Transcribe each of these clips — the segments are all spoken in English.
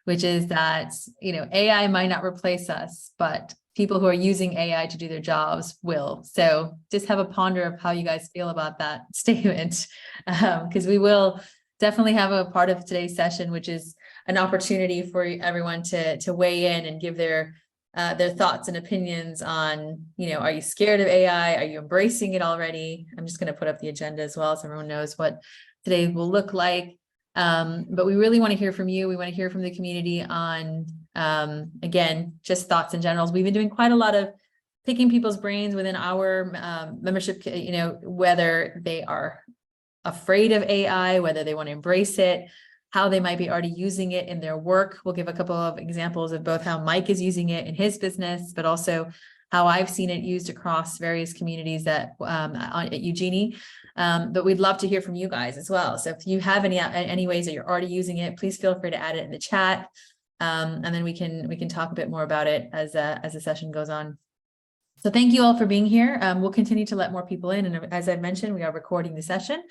which is that, AI might not replace us, but people who are using AI to do their jobs will. So just have a ponder of how you guys feel about that statement, because we will definitely have a part of today's session, which is an opportunity for everyone to weigh in and give their thoughts and opinions on, are you scared of AI? Are you embracing it already? I'm just going to put up the agenda as well so everyone knows what today will look like. But we really want to hear from you. We want to hear from the community on, again, just thoughts in general. We've been doing quite a lot of picking people's brains within our membership, whether they are afraid of AI, whether they want to embrace it, how they might be already using it in their work. We'll give a couple of examples of both how Mike is using it in his business, but also how I've seen it used across various communities at Ugenie. But we'd love to hear from you guys as well. So if you have any ways that you're already using it, please feel free to add it in the chat. And then we can talk a bit more about it as the session goes on. So thank you all for being here. We'll continue to let more people in. And as I've mentioned, we are recording the session.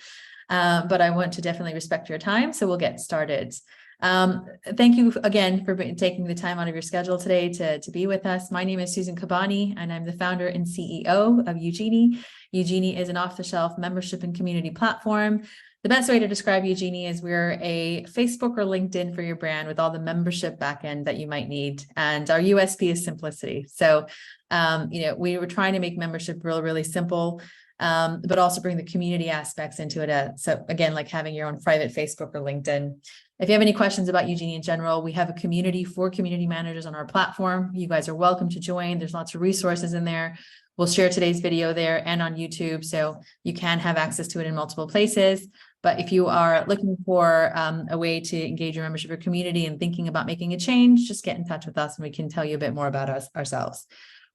But I want to definitely respect your time, so we'll get started. Thank you again for taking the time out of your schedule today to be with us. My name is Susan Kabani, and I'm the founder and CEO of Ugenie. Ugenie is an off-the-shelf membership and community platform. The best way to describe Ugenie is we're a Facebook or LinkedIn for your brand with all the membership backend that you might need. And our USP is simplicity. So, we were trying to make membership really simple. But also bring the community aspects into it. So again, like having your own private Facebook or LinkedIn. If you have any questions about Ugenie in general, we have a community for community managers on our platform. You guys are welcome to join. There's lots of resources in there. We'll share today's video there and on YouTube, so you can have access to it in multiple places. But if you are looking for a way to engage your membership or community and thinking about making a change, just get in touch with us and we can tell you a bit more about ourselves.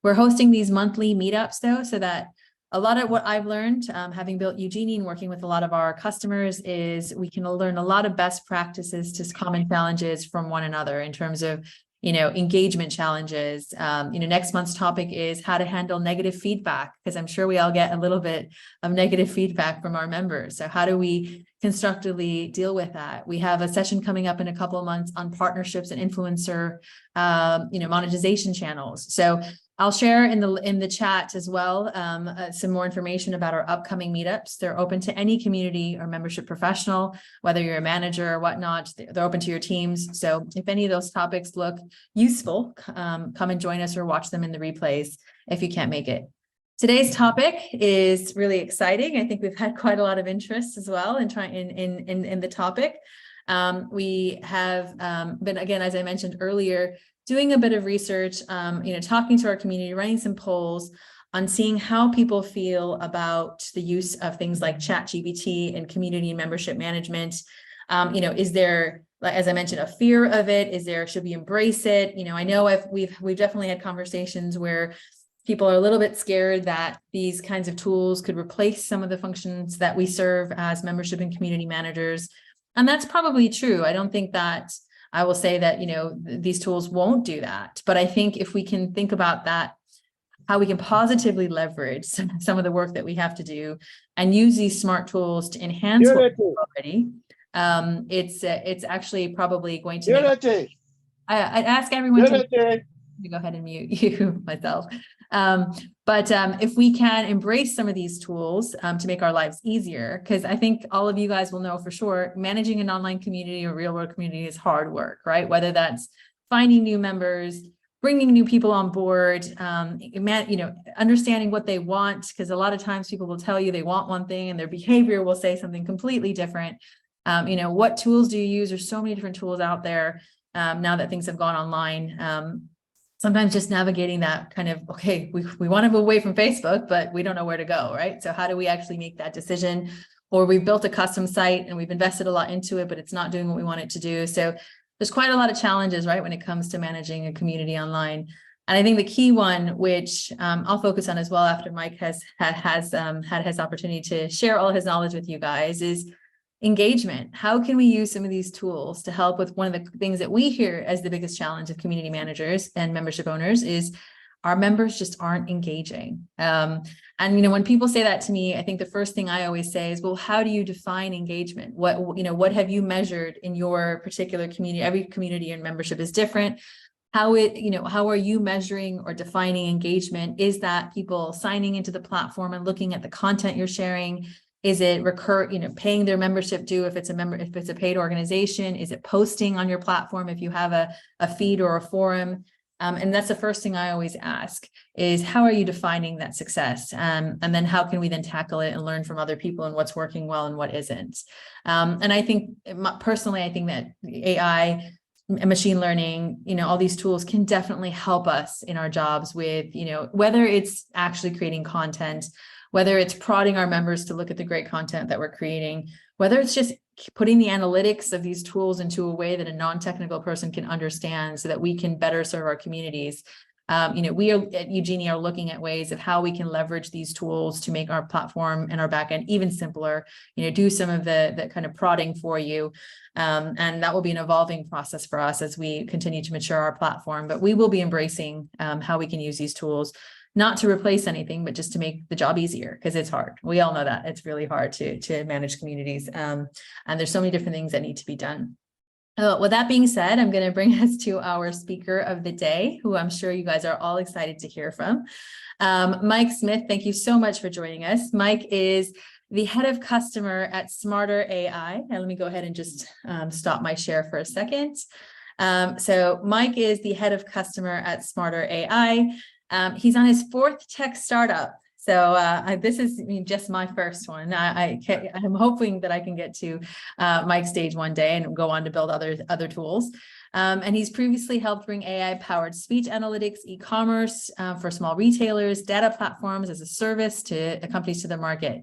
We're hosting these monthly meetups though, so that a lot of what I've learned, having built Ugenie and working with a lot of our customers, is we can learn a lot of best practices to common challenges from one another in terms of, engagement challenges. Next month's topic is how to handle negative feedback, because I'm sure we all get a little bit of negative feedback from our members. So how do we constructively deal with that? We have a session coming up in a couple of months on partnerships and influencer, monetization channels. So I'll share in the chat as well some more information about our upcoming meetups. They're open to any community or membership professional, whether you're a manager or whatnot. They're open to your teams. So if any of those topics look useful, come and join us or watch them in the replays if you can't make it. Today's topic is really exciting. I think we've had quite a lot of interest as well in the topic. We have been, again, as I mentioned earlier, doing a bit of research, talking to our community, running some polls on seeing how people feel about the use of things like ChatGPT and community and membership management. Is there, as I mentioned, a fear of it? Should we embrace it? I know we've definitely had conversations where people are a little bit scared that these kinds of tools could replace some of the functions that we serve as membership and community managers. And that's probably true. I don't think that I will say that, these tools won't do that. But I think if we can think about that, how we can positively leverage some of the work that we have to do and use these smart tools to enhance what we do already, it's actually probably going to I'd ask everyone to go ahead and mute you myself. But if we can embrace some of these tools to make our lives easier, because I think all of you guys will know for sure, managing an online community or real world community is hard work, right? Whether that's finding new members, bringing new people on board, understanding what they want, because a lot of times people will tell you they want one thing and their behavior will say something completely different. What tools do you use? There's so many different tools out there now that things have gone online. Sometimes just navigating that kind of, okay, we want to move away from Facebook, but we don't know where to go, right? So how do we actually make that decision? Or we've built a custom site and we've invested a lot into it, but it's not doing what we want it to do. So there's quite a lot of challenges, right, when it comes to managing a community online. And I think the key one, which I'll focus on as well after Mike has had his opportunity to share all his knowledge with you guys, is engagement. How can we use some of these tools to help with one of the things that we hear as the biggest challenge of community managers and membership owners is our members just aren't engaging. And, when people say that to me, I think the first thing I always say is, well, how do you define engagement? What have you measured in your particular community? Every community and membership is different. How are you measuring or defining engagement? Is that people signing into the platform and looking at the content you're sharing? Is it paying their membership due if it's a paid organization? Is it posting on your platform if you have a feed or a forum? And that's the first thing I always ask is, how are you defining that success? And then how can we then tackle it and learn from other people and what's working well and what isn't? And I think personally, I think that AI, machine learning, all these tools can definitely help us in our jobs with, whether it's actually creating content, whether it's prodding our members to look at the great content that we're creating, whether it's just putting the analytics of these tools into a way that a non-technical person can understand so that we can better serve our communities. We are at Ugenie are looking at ways of how we can leverage these tools to make our platform and our backend even simpler, do some of the kind of prodding for you. And that will be an evolving process for us as we continue to mature our platform, but we will be embracing how we can use these tools, not to replace anything, but just to make the job easier, because it's hard. We all know that it's really hard to manage communities. And there's so many different things that need to be done. With that being said, I'm going to bring us to our speaker of the day, who I'm sure you guys are all excited to hear from. Mike Smith, thank you so much for joining us. Mike is the head of customer at Smarter AI. And let me go ahead and just stop my share for a second. So Mike is the head of customer at Smarter AI. He's on his 4th tech startup. So this is just my first one. I'm hoping that I can get to Mike's stage one day and go on to build other tools. And he's previously helped bring AI-powered speech analytics, e-commerce for small retailers, data platforms as a service to companies to the market.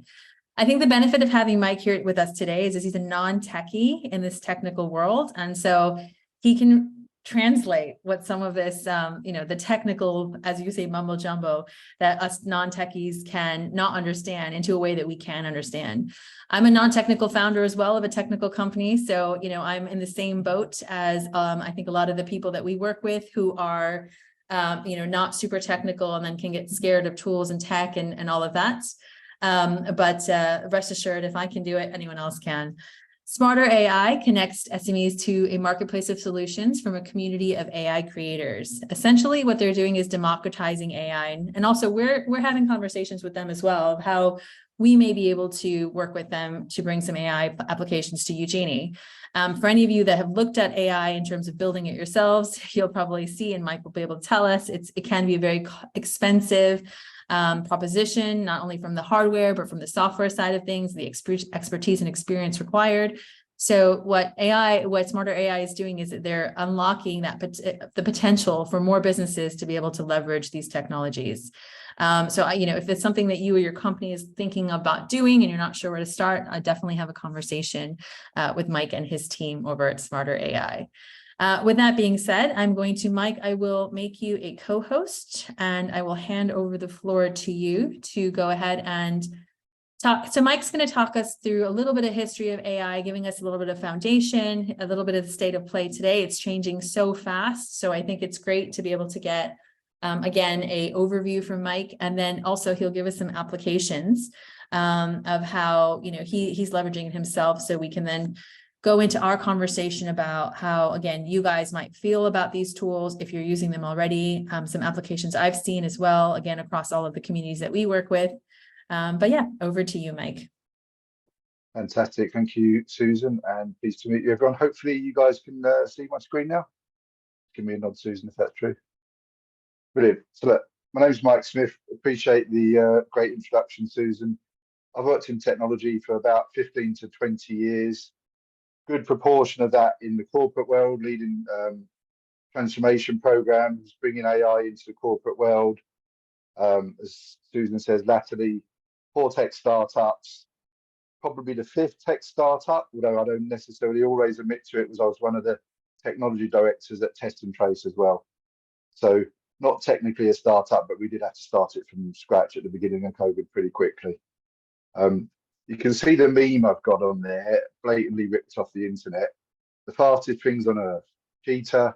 I think the benefit of having Mike here with us today is he's a non-techie in this technical world. And so he can translate what some of this, the technical, as you say, mumbo jumbo that us non-techies can not understand into a way that we can understand. I'm a non-technical founder as well of a technical company. So, I'm in the same boat as I think a lot of the people that we work with who are, not super technical and then can get scared of tools and tech and all of that. But rest assured, if I can do it, anyone else can. Smarter AI connects SMEs to a marketplace of solutions from a community of AI creators. Essentially, what they're doing is democratizing AI. And also we're having conversations with them as well of how we may be able to work with them to bring some AI applications to Ugenie. For any of you that have looked at AI in terms of building it yourselves, you'll probably see, and Mike will be able to tell us, it can be a very expensive proposition, not only from the hardware, but from the software side of things, the expertise and experience required. So what Smarter AI is doing is that they're unlocking the potential for more businesses to be able to leverage these technologies. So if it's something that you or your company is thinking about doing and you're not sure where to start, I definitely have a conversation with Mike and his team over at Smarter AI. With that being said, Mike, I will make you a co-host and I will hand over the floor to you to go ahead and talk. So Mike's going to talk us through a little bit of history of AI, giving us a little bit of foundation, a little bit of the state of play today. It's changing so fast. So I think it's great to be able to get, again, an overview from Mike. And then also he'll give us some applications of how, he's leveraging it himself, so we can then go into our conversation about how, again, you guys might feel about these tools if you're using them already. Some applications I've seen as well, again, across all of the communities that we work with. But yeah, over to you, Mike. Fantastic. Thank you, Susan, and pleased to meet you, everyone. Hopefully you guys can see my screen now. Give me a nod, Susan, if that's true. Brilliant. So look, my name's Mike Smith. Appreciate the great introduction, Susan. I've worked in technology for about 15 to 20 years. Good proportion of that in the corporate world, leading transformation programs, bringing AI into the corporate world. As Susan says, latterly, 4 tech startups, probably the 5th tech startup, although I don't necessarily always admit to it, was I was one of the technology directors at Test and Trace as well. So not technically a startup, but we did have to start it from scratch at the beginning of COVID pretty quickly. You can see the meme I've got on there, blatantly ripped off the internet. The fastest things on Earth: cheetah,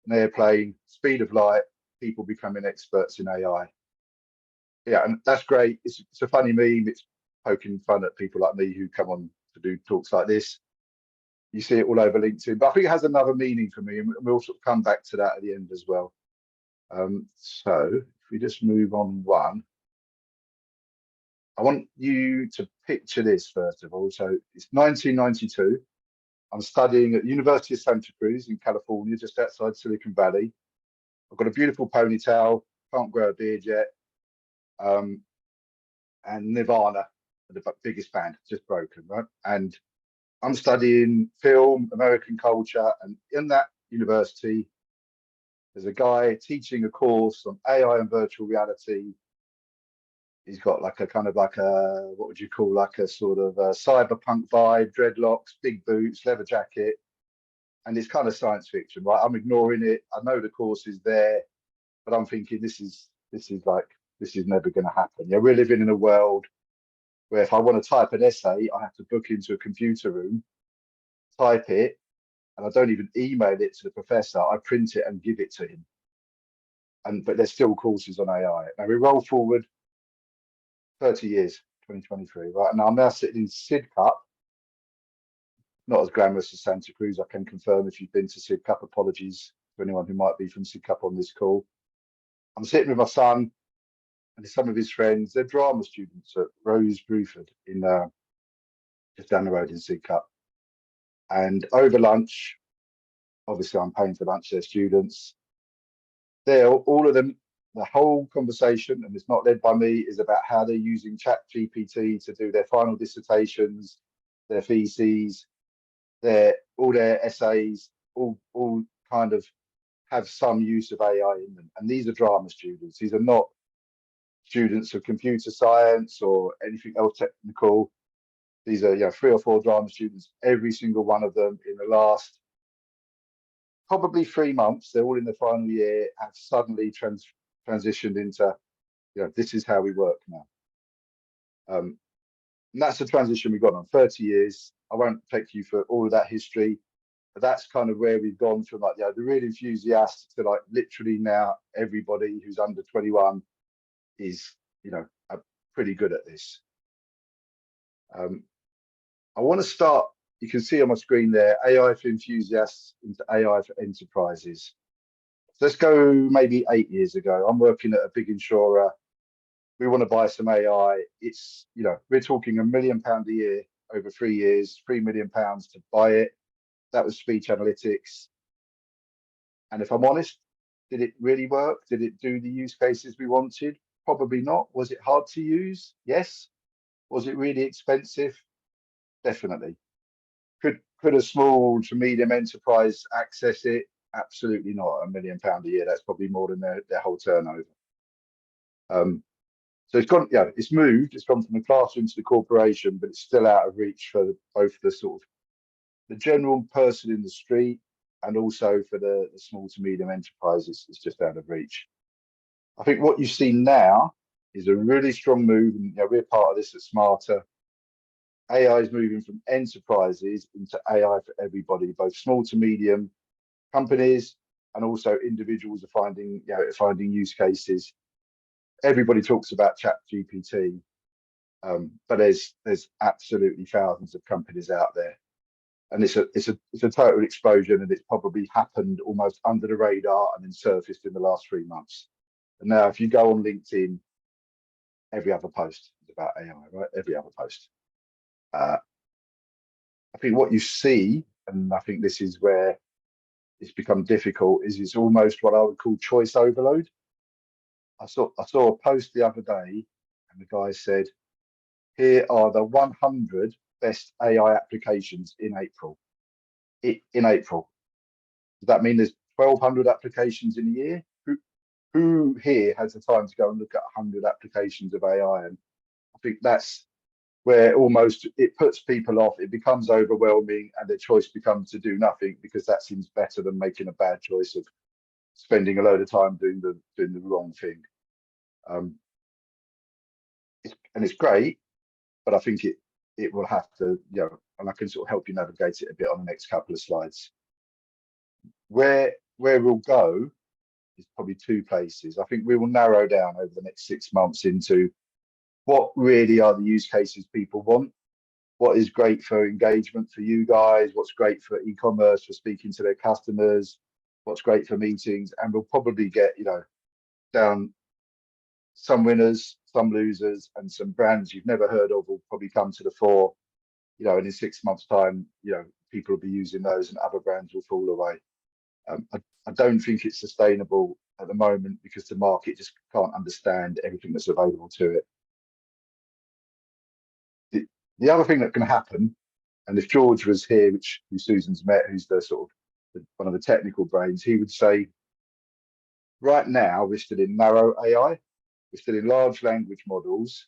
an airplane, speed of light, people becoming experts in AI. Yeah, and that's great. It's a funny meme. It's poking fun at people like me who come on to do talks like this. You see it all over LinkedIn, but I think it has another meaning for me, and we'll sort of come back to that at the end as well. So if we just move on one, I want you to picture this first of all. So it's 1992. I'm studying at the University of Santa Cruz in California, just outside Silicon Valley. I've got a beautiful ponytail, can't grow a beard yet. And Nirvana, the biggest band, just broken, right? And I'm studying film, American culture, and in that university, there's a guy teaching a course on AI and virtual reality. He's got like a kind of like a, what would you call, like a sort of a cyberpunk vibe, dreadlocks, big boots, leather jacket. And it's kind of science fiction, right? I'm ignoring it. I know the course is there, but I'm thinking this is never going to happen. Yeah, we're living in a world where if I want to type an essay, I have to book into a computer room, type it, and I don't even email it to the professor. I print it and give it to him. But there's still courses on AI. Now we roll forward 30 years, 2023, right? Now I'm now sitting in SIDCUP, not as glamorous as Santa Cruz. I can confirm if you've been to SIDCUP. Apologies to anyone who might be from SIDCUP on this call. I'm sitting with my son and some of his friends. They're drama students at Rose Bruford in just down the road in SIDCUP. And over lunch, obviously I'm paying for lunch, they're students. They're all of them, the whole conversation, and it's not led by me, is about how they're using ChatGPT to do their final dissertations, their theses, all their essays, all kind of have some use of AI in them. And these are drama students. These are not students of computer science or anything else technical. These are 3 or 4 drama students, every single one of them in the last probably 3 months, they're all in the final year, have suddenly transitioned into, this is how we work now. And that's the transition we've got on 30 years. I won't take you for all of that history, but that's kind of where we've gone from like, the real enthusiasts to like literally now everybody who's under 21 is, pretty good at this. I want to start, you can see on my screen there, AI for enthusiasts into AI for enterprises. So let's go maybe 8 years ago. I'm working at a big insurer. We want to buy some AI. It's, we're talking £1 million a year over 3 years, £3 million to buy it. That was speech analytics. And if I'm honest, did it really work? Did it do the use cases we wanted? Probably not. Was it hard to use? Yes. Was it really expensive? Definitely. Could a small to medium enterprise access it? Absolutely not. £1 million a year. That's probably more than their whole turnover. So it's gone. It's moved. It's gone from the classroom to the corporation, but it's still out of reach for both the sort of the general person in the street and also for the small to medium enterprises. It's just out of reach. I think what you see now is a really strong move, and we're part of this at Smarter. AI is moving from enterprises into AI for everybody, both small to medium companies and also individuals are finding use cases. Everybody talks about ChatGPT, but there's absolutely thousands of companies out there, and it's a total explosion, and it's probably happened almost under the radar and then surfaced in the last 3 months. And now, if you go on LinkedIn, every other post is about AI, right? Every other post. I think what you see, and I think this is where it's become difficult, is it's almost what I would call choice overload. I saw a post the other day, and the guy said, "Here are the 100 best AI applications in April." In April, does that mean there's 1,200 applications in a year? Who here has the time to go and look at 100 applications of AI? And I think that's where almost it puts people off. It becomes overwhelming, and their choice becomes to do nothing, because that seems better than making a bad choice of spending a load of time doing the wrong thing. It's great, but I think it will have to, and I can sort of help you navigate it a bit on the next couple of slides. Where we'll go is probably two places. I think we will narrow down over the next 6 months into what really are the use cases people want, what is great for engagement for you guys, what's great for e-commerce, for speaking to their customers, what's great for meetings, and we'll probably get, down some winners, some losers, and some brands you've never heard of will probably come to the fore, and in 6 months' time, people will be using those and other brands will fall away. I don't think it's sustainable at the moment because the market just can't understand everything that's available to it. The other thing that can happen, and if George was here, who Susan's met, who's the sort of one of the technical brains, he would say, right now we're still in narrow AI, we're still in large language models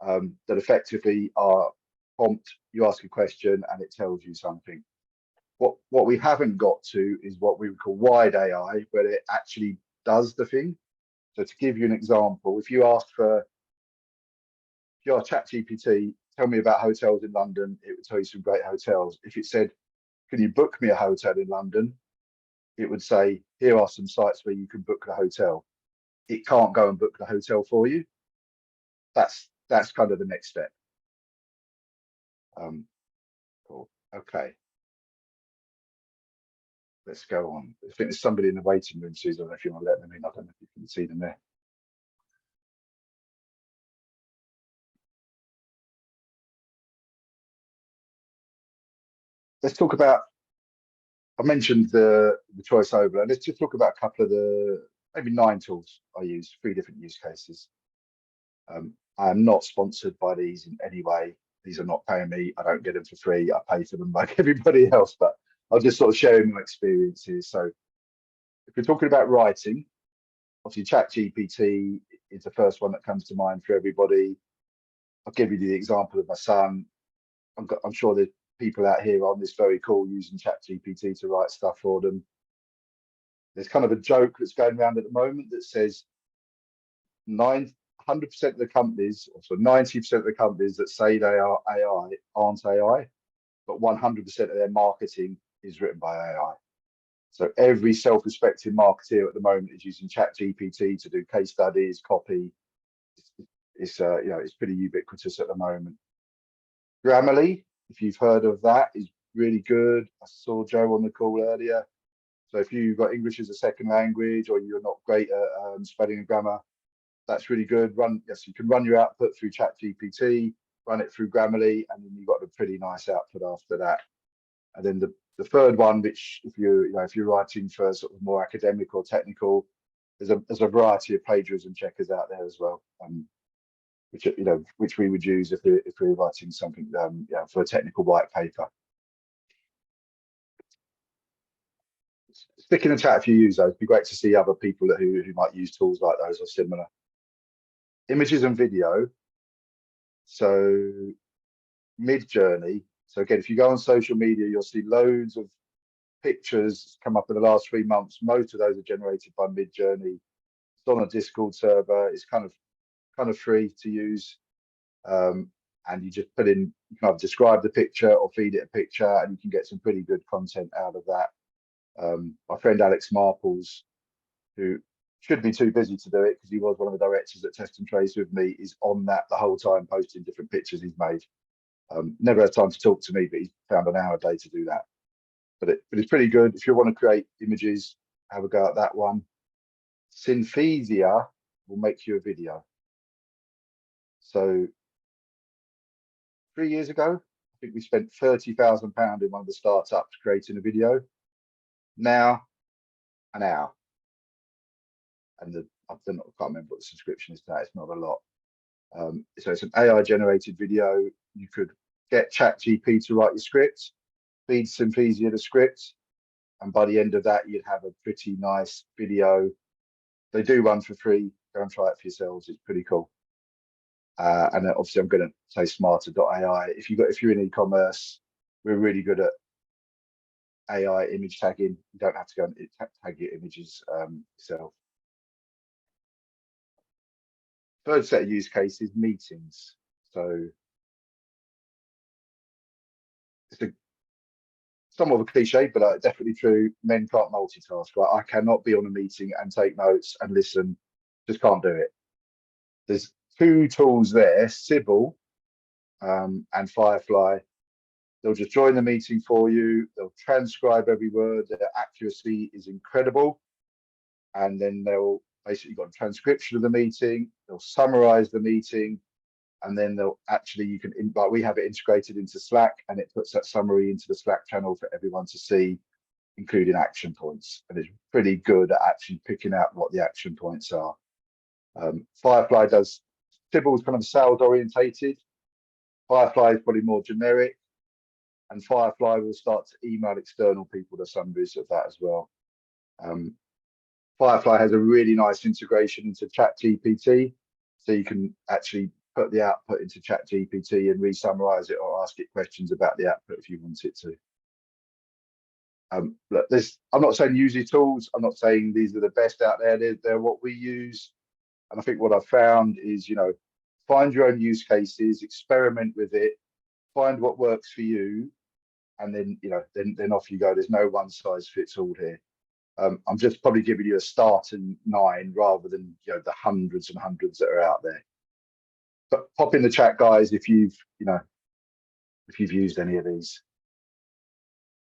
that effectively are prompt, you ask a question and it tells you something. What we haven't got to is what we would call wide AI, where it actually does the thing. So to give you an example, if you ask ChatGPT, tell me about hotels in London, it would tell you some great hotels. If it said, can you book me a hotel in London? It would say, here are some sites where you can book the hotel. It can't go and book the hotel for you. That's kind of the next step. Cool. Okay. Let's go on. I think there's somebody in the waiting room, Susan. I don't know if you want to let them in. I don't know if you can see them there. Let's talk about, I mentioned the choice overlay. Let's just talk about a couple of the, maybe 9 tools I use, 3 different use cases. I am not sponsored by these in any way. These are not paying me. I don't get them for free. I pay for them like everybody else, but I'll just sort of share my experiences. So if we're talking about writing, obviously ChatGPT is the first one that comes to mind for everybody. I'll give you the example of my son. I'm sure there's people out here on this very call using ChatGPT to write stuff for them. There's kind of a joke that's going around at the moment that says 100% of the companies, or so 90% of the companies that say they are AI aren't AI, but 100% of their marketing is written by AI. So every self-respecting marketeer at the moment is using ChatGPT to do case studies, copy. It's pretty ubiquitous at the moment. Grammarly, if you've heard of that, is really good. I saw Joe on the call earlier. So if you've got English as a second language or you're not great at spelling and grammar, that's really good. You can run your output through ChatGPT, run it through Grammarly, and then you've got a pretty nice output after that. And then the third one, which if you're writing for sort of more academic or technical, there's a variety of plagiarism checkers out there as well, which we would use if we're writing something for a technical white paper. Stick in the chat if you use those. It'd be great to see other people who might use tools like those or similar. Images and video. So Mid-Journey. So again, if you go on social media, you'll see loads of pictures come up in the last 3 months. Most of those are generated by Mid-Journey. It's on a Discord server. It's kind of free to use. And you just you can either describe the picture or feed it a picture, and you can get some pretty good content out of that. My friend Alex Marples, who should be too busy to do it because he was one of the directors at Test and Trace with me, is on that the whole time, posting different pictures he's made. Never has time to talk to me, but he's found an hour a day to do that. But it's pretty good. If you want to create images, have a go at that one. Synthesia will make you a video. So 3 years ago, I think we spent £30,000 in one of the startups creating a video. Now, an hour. And I can't remember what the subscription is to that. It's not a lot. So it's an AI generated video. You could get ChatGPT to write your script, feed Synthesia the script, and by the end of that, you'd have a pretty nice video. They do run for free. Go and try it for yourselves. It's pretty cool. And then obviously, I'm going to say smarter.ai. If you're in e-commerce, we're really good at AI image tagging. You don't have to go and tag your images yourself. Third set of use cases, meetings. So somewhat of a cliche, but definitely true. Men can't multitask, right? I cannot be on a meeting and take notes and listen. Just can't do it. There's two tools there, Sybil and Firefly. They'll just join the meeting for you. They'll transcribe every word. Their accuracy is incredible. And then they'll basically got a transcription of the meeting. They'll summarize the meeting. And then they'll actually, you can, like we have it integrated into Slack, and it puts that summary into the Slack channel for everyone to see, including action points. And it's pretty good at actually picking out what the action points are. Firefly does, Sybil's kind of sales orientated. Firefly is probably more generic. And Firefly will start to email external people the summaries of that as well. Firefly has a really nice integration into ChatGPT, so you can actually put the output into ChatGPT and re-summarize it or ask it questions about the output if you want it to. Look, I'm not saying use these tools. I'm not saying these are the best out there. They're what we use. And I think what I've found is, find your own use cases, experiment with it, find what works for you, and then, then off you go. There's no one size fits all here. I'm just probably giving you a start in 9 rather than, the hundreds and hundreds that are out there. But pop in the chat, guys, if you've used any of these.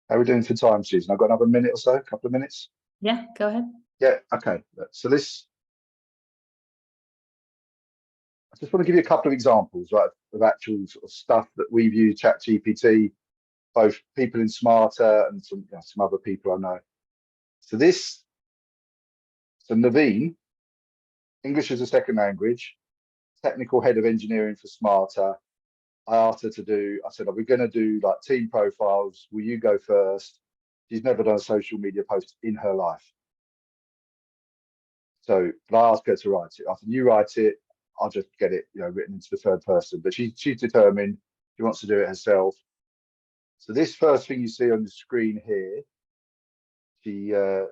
How are we doing for time, Susan? I've got another minute or so, a couple of minutes. Yeah, go ahead. Yeah, okay. So I just want to give you a couple of examples, right, of actual sort of stuff that we've used ChatGPT, both people in Smarter and some other people I know. So Naveen, English as a second language, technical head of engineering for Smarter. I asked her I said, are we going to do like team profiles? Will you go first? She's never done a social media post in her life. So I asked her to write it. I said, you write it, I'll just get it, written into the third person. But she's determined. She wants to do it herself. So this first thing you see on the screen here, the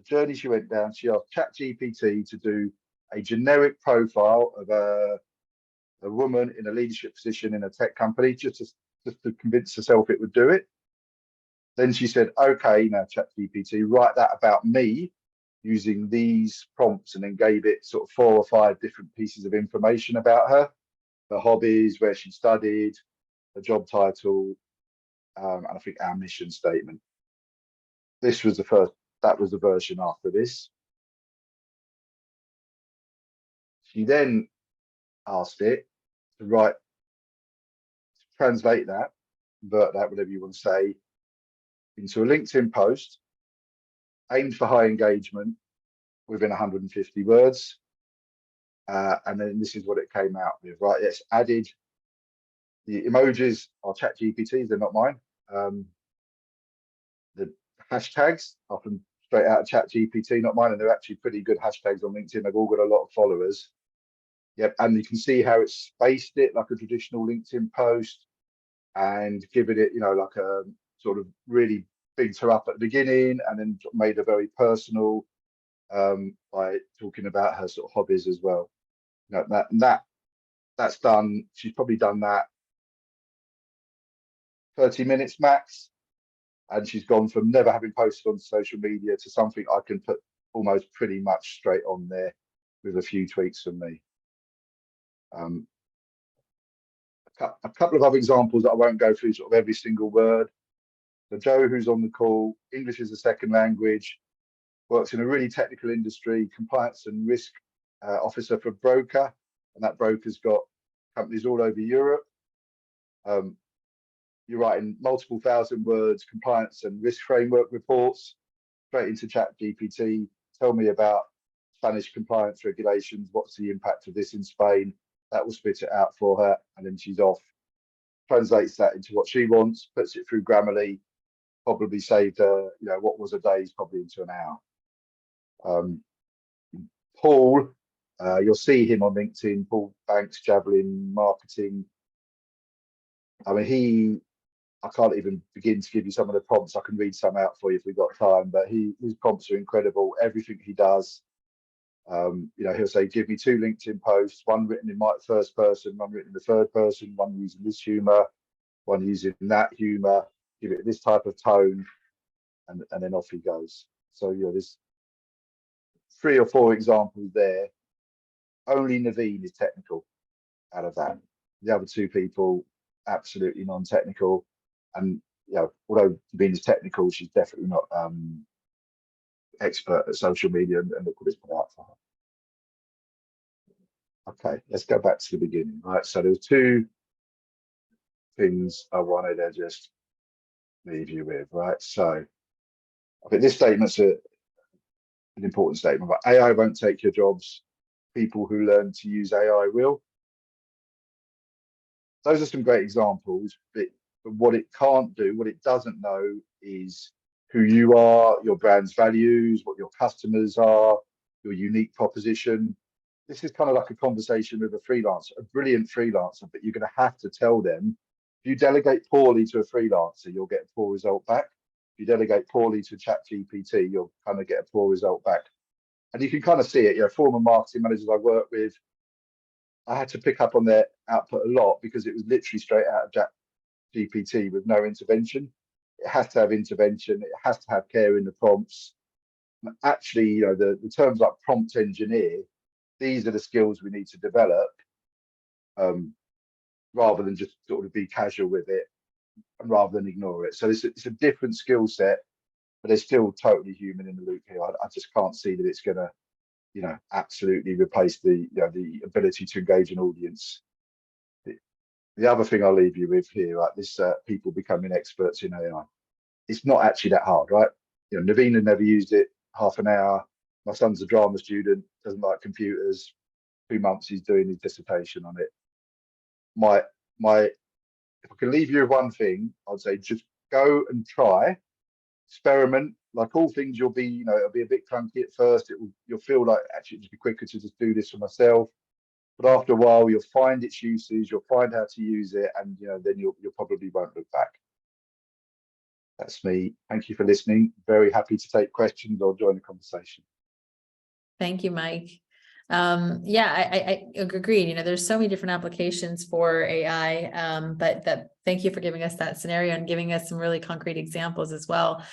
journey she went down, she asked ChatGPT to do a generic profile of a woman in a leadership position in a tech company, just to convince herself it would do it. Then she said, okay, now ChatGPT, write that about me using these prompts, and then gave it sort of 4 or 5 different pieces of information about her hobbies, where she studied, her job title, and I think our mission statement. This was that was the version after this. She then asked it to translate that, convert that, whatever you want to say, into a LinkedIn post aimed for high engagement within 150 words. And then this is what it came out with, right? It's added, the emojis are ChatGPT's, they're not mine. The hashtags are from straight out of ChatGPT, not mine, and they're actually pretty good hashtags on LinkedIn. They've all got a lot of followers. Yep, and you can see how it's spaced it like a traditional LinkedIn post, and given it, like a sort of really bigged her up at the beginning, and then made her very personal by talking about her sort of hobbies as well. That's done. She's probably done that 30 minutes max, and she's gone from never having posted on social media to something I can put almost pretty much straight on there with a few tweaks from me. A couple of other examples that I won't go through sort of every single word. So Joe, who's on the call, English as a second language, works in a really technical industry, compliance and risk officer for a broker, and that broker's got companies all over Europe. You're writing multiple thousand words, compliance and risk framework reports straight into ChatGPT. Tell me about Spanish compliance regulations. What's the impact of this in Spain? That will spit it out for her, and then she's off. Translates that into what she wants, puts it through Grammarly, probably saved her, what was a day is probably into an hour. Paul, you'll see him on LinkedIn, Paul Banks, Javelin Marketing. I mean, I can't even begin to give you some of the prompts. I can read some out for you if we've got time, but his prompts are incredible. Everything he does, he'll say, give me 2 LinkedIn posts, one written in my first person, one written in the third person, one using this humor, one using that humor. give it this type of tone, and then off he goes. So, you know, there's 3 or 4 examples there. Only Naveen is technical out of that. The other 2 people, absolutely non-technical. And, you know, although Naveen is technical, she's definitely not expert at social media, and look what it's put out for her. Okay, let's go back to the beginning. Right, so there's 2 things I wanted to just leave you with, right? So I think this statement's an important statement, but AI won't take your jobs. People who learn to use AI will. Those are some great examples, but what it can't do, what it doesn't know, is who you are, your brand's values, what your customers are, your unique proposition. This is kind of like a conversation with a freelancer, a brilliant freelancer, but you're going to have to tell them. If you delegate poorly to a freelancer, you'll get a poor result back. If you delegate poorly to ChatGPT, you'll kind of get a poor result back. And you can kind of see it. You know, former marketing managers I work with, I had to pick up on their output a lot because it was literally straight out of ChatGPT with no intervention. It has to have intervention. It has to have care in the prompts. And actually, you know, the terms like prompt engineer, these are the skills we need to develop, rather than just sort of be casual with it, and rather than ignore it. So it's a different skill set, but there's still totally human in the loop here. I just can't see that it's going to, you know, absolutely replace the, you know, the ability to engage an audience. The other thing I'll leave you with here, right, this people becoming experts in AI. It's not actually that hard, right? You know, Naveen had never used it, half an hour. My son's a drama student, doesn't like computers. 2 months he's doing his dissertation on it. If I can leave you with one thing, I'd say just go and try, experiment. Like all things, you'll be, you know, it'll be a bit clunky at first. You'll feel like actually it'd be quicker to just do this for myself. But after a while, you'll find its uses, you'll find how to use it, and you know, then you'll probably won't look back. That's me. Thank you for listening. Very happy to take questions or join the conversation. Thank you, Mike. Yeah, I agree. You know, there's so many different applications for AI, but thank you for giving us that scenario and giving us some really concrete examples as well.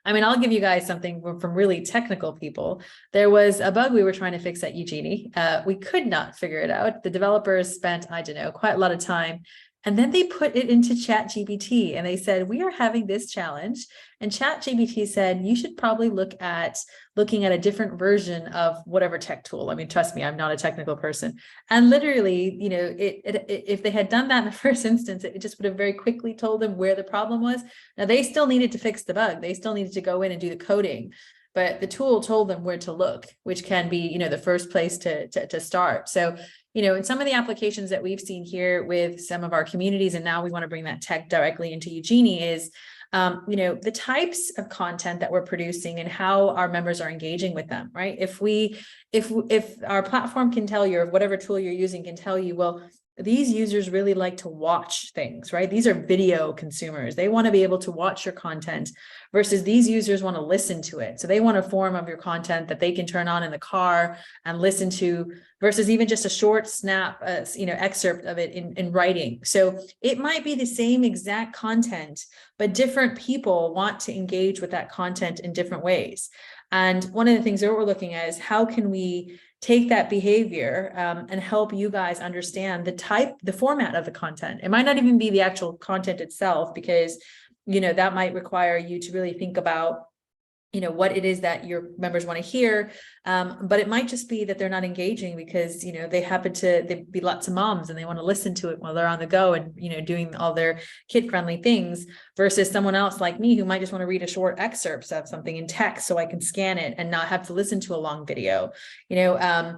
I mean, I'll give you guys something from really technical people. There was a bug we were trying to fix at Ugenie. We could not figure it out. The developers spent, I don't know, quite a lot of time. And then they put it into ChatGPT and they said, we are having this challenge. And ChatGPT said, you should probably looking at a different version of whatever tech tool. I mean, trust me, I'm not a technical person. And literally, you know, if they had done that in the first instance, it just would have very quickly told them where the problem was. Now, they still needed to fix the bug. They still needed to go in and do the coding. But the tool told them where to look, which can be, you know, the first place to start. So, you know, in some of the applications that we've seen here with some of our communities, and now we want to bring that tech directly into Ugenie is, you know, the types of content that we're producing and how our members are engaging with them, right? If our platform can tell you, or whatever tool you're using can tell you, well, these users really like to watch things, right? These are video consumers. They want to be able to watch your content versus these users want to listen to it. So they want a form of your content that they can turn on in the car and listen to versus even just a short snap, you know, excerpt of it in writing. So it might be the same exact content, but different people want to engage with that content in different ways. And one of the things that we're looking at is how can we take that behavior and help you guys understand the format of the content. It might not even be the actual content itself, because, you know, that might require you to really think about, you know, what it is that your members want to hear. But it might just be that they're not engaging because, you know, they be lots of moms and they want to listen to it while they're on the go and, you know, doing all their kid-friendly things versus someone else like me who might just want to read a short excerpt of something in text so I can scan it and not have to listen to a long video, you know.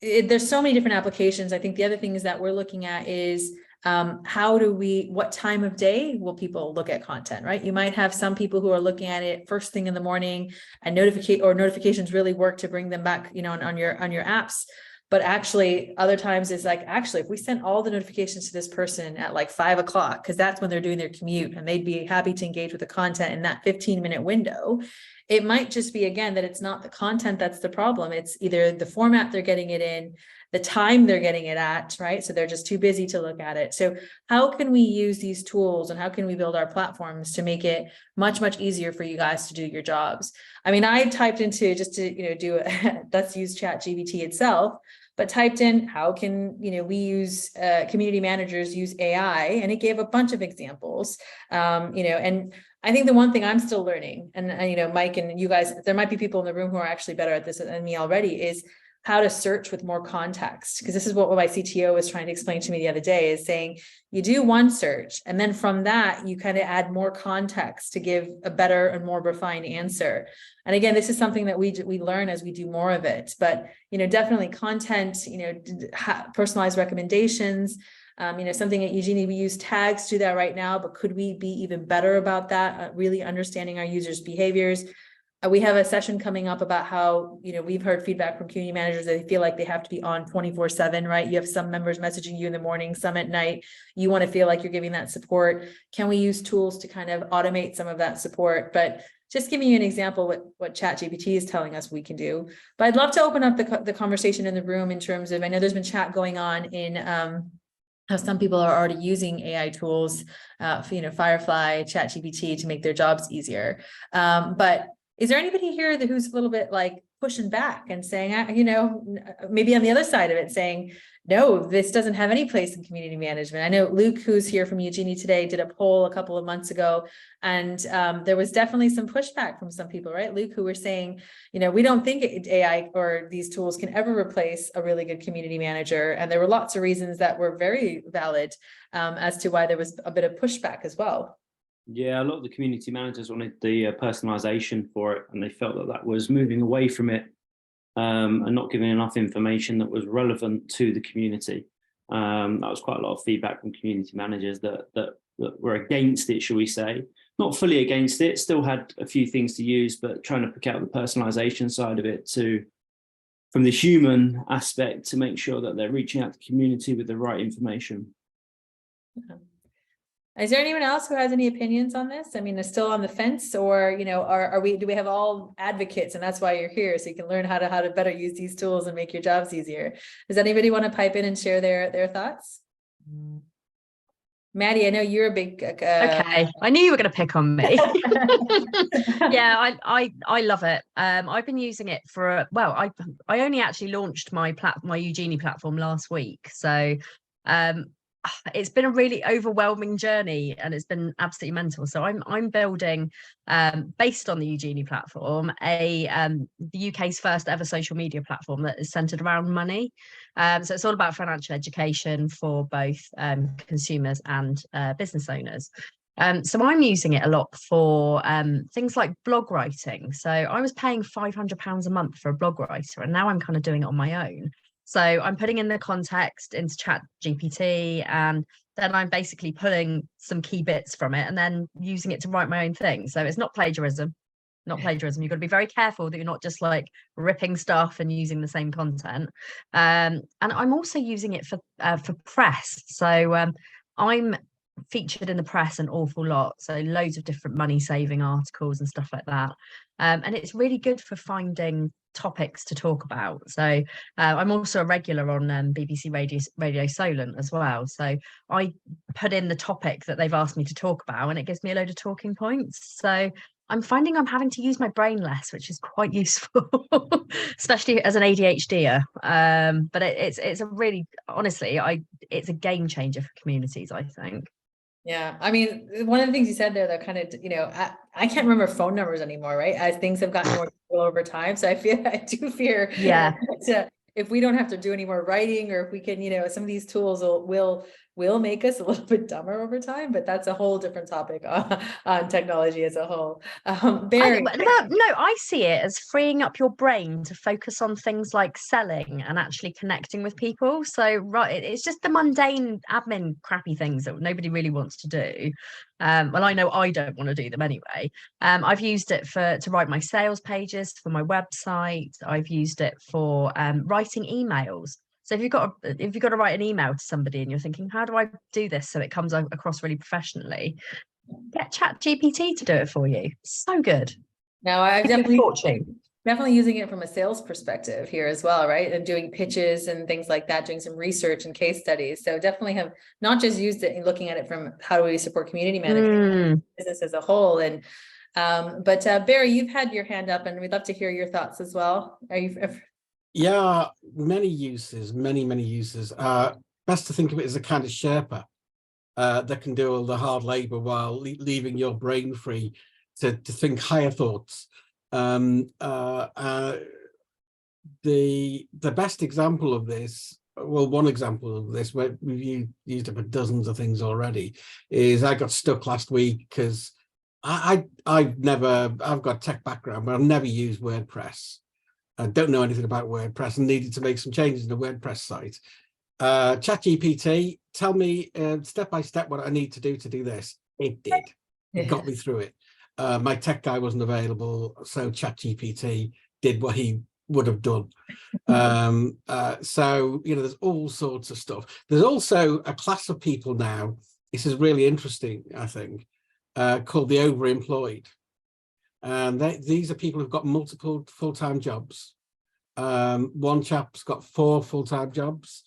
There's so many different applications. I think the other thing is that we're looking at is what time of day will people look at content, right? You might have some people who are looking at it first thing in the morning and notifications really work to bring them back, you know, on your apps. But actually other times it's like, actually, if we sent all the notifications to this person at like 5 o'clock, because that's when they're doing their commute and they'd be happy to engage with the content in that 15-minute window. it might just be, again, that it's not the content that's the problem. It's either the format they're getting it in, the time they're getting it at, right? So they're just too busy to look at it. So how can we use these tools and how can we build our platforms to make it much, much easier for you guys to do your jobs? I mean, I typed into, just to, let's use ChatGPT itself, but typed in, how can, we use, community managers use AI? And it gave a bunch of examples, and I think the one thing I'm still learning, and Mike and you guys, there might be people in the room who are actually better at this than me already, is how to search with more context. Because this is what my CTO was trying to explain to me the other day, is saying you do one search, and then from that, you kind of add more context to give a better and more refined answer. And again, this is something that we learn as we do more of it. But, definitely content, personalized recommendations, something at Ugenie, we use tags to do that right now, but could we be even better about that? Really understanding our users' behaviors. We have a session coming up about how, we've heard feedback from community managers that they feel like they have to be on 24/7, right? You have some members messaging you in the morning, some at night. You want to feel like you're giving that support. Can we use tools to kind of automate some of that support? But just giving you an example what ChatGPT is telling us we can do. But I'd love to open up the conversation in the room in terms of, I know there's been chat going on in, how some people are already using AI tools, Firefly, ChatGPT to make their jobs easier. But is there anybody here who's a little bit like pushing back and saying, maybe on the other side of it saying, no, this doesn't have any place in community management? I know Luke, who's here from Ugenie today, did a poll a couple of months ago, and there was definitely some pushback from some people, right, Luke, who were saying, we don't think AI or these tools can ever replace a really good community manager. And there were lots of reasons that were very valid as to why there was a bit of pushback as well. Yeah, a lot of the community managers wanted the personalization for it, and they felt that was moving away from it and not giving enough information that was relevant to the community. That was quite a lot of feedback from community managers that were against it, shall we say. Not fully against it, still had a few things to use, but trying to pick out the personalization side of it from the human aspect to make sure that they're reaching out to the community with the right information. Okay. Is there anyone else who has any opinions on this? I mean, they're still on the fence, or do we have all advocates, and that's why you're here, so you can learn how to better use these tools and make your jobs easier? Does anybody want to pipe in and share their thoughts? Maddie, I know you're a big okay, I knew you were going to pick on me. Yeah, I love it. I've been using it for I only actually launched my Ugenie platform last week, so it's been a really overwhelming journey, and it's been absolutely mental. So I'm building, based on the Ugenie platform, the UK's first ever social media platform that is centered around money. So it's all about financial education for both consumers and business owners. So I'm using it a lot for things like blog writing. So I was paying £500 a month for a blog writer, and now I'm kind of doing it on my own. So I'm putting in the context into ChatGPT, and then I'm basically pulling some key bits from it and then using it to write my own thing. So it's not plagiarism. You've got to be very careful that you're not just like ripping stuff and using the same content. And I'm also using it for press. So I'm featured in the press an awful lot, so loads of different money saving articles and stuff like that, and it's really good for finding topics to talk about. So I'm also a regular on BBC Radio Solent as well, so I put in the topic that they've asked me to talk about, and it gives me a load of talking points. So I'm finding I'm having to use my brain less, which is quite useful, especially as an ADHDer. But it's a really, honestly, it's a game changer for communities, I think. Yeah, I mean, one of the things you said there that kind of, I can't remember phone numbers anymore, right? As things have gotten more digital over time. So I do fear that if we don't have to do any more writing, or if we can, some of these tools will make us a little bit dumber over time, but that's a whole different topic on technology as a whole. Barry. I see it as freeing up your brain to focus on things like selling and actually connecting with people. So it's just the mundane admin crappy things that nobody really wants to do. Well, I know I don't want to do them anyway. I've used it to write my sales pages for my website. I've used it for writing emails. So if you've got to write an email to somebody and you're thinking, how do I do this so it comes across really professionally? Get ChatGPT to do it for you. So good. No, I've It's a definitely fortune. using it from a sales perspective here as well, right? And doing pitches and things like that, doing some research and case studies. So definitely have not just used it and looking at it from how do we support community management, business as a whole. And but Barry, you've had your hand up and we'd love to hear your thoughts as well. Are you? Yeah, many uses, many uses. Best to think of it as a kind of Sherpa that can do all the hard labor while leaving your brain free to think higher thoughts. The best example of this, well, one example of this, where we've used it for dozens of things already, is I got stuck last week because I've got a tech background, but I've never used WordPress. I don't know anything about WordPress and needed to make some changes in the WordPress site. ChatGPT, tell me step by step what I need to do this. It did. It got me through it. My tech guy wasn't available, so ChatGPT did what he would have done. So, you know, there's all sorts of stuff. There's also a class of people now, this is really interesting, I think, called the overemployed. And these are people who've got multiple full-time jobs. One chap's got 4 full-time jobs,